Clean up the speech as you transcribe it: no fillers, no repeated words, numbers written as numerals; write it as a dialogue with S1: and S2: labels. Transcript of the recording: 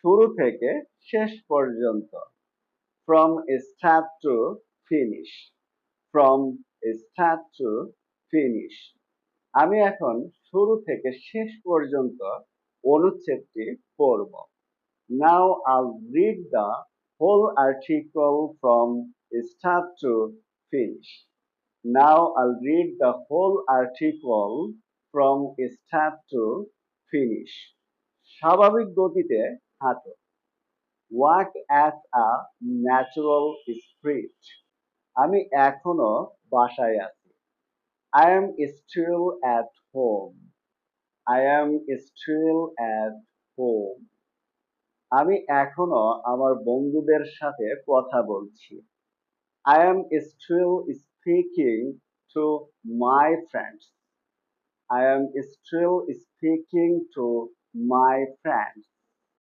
S1: শুরু থেকে শেষ পর্যন্ত। From start to finish. From start to finish. আমি এখন শুরু থেকে শেষ পর্যন্ত অনুচ্ছেদটি পড়ব। Now I'll read the whole article from start to finish. Now I'll read the whole article from start to finish. স্বাভাবিক গতিতে হাঁটো। Walk at a natural speed. আমি এখনো বাসায় আছি। I am still at home. I am still at home. আমি এখনো আমার বন্ধুদের সাথে কথা বলছি। I am still speaking to my friends. I am still speaking to my friends.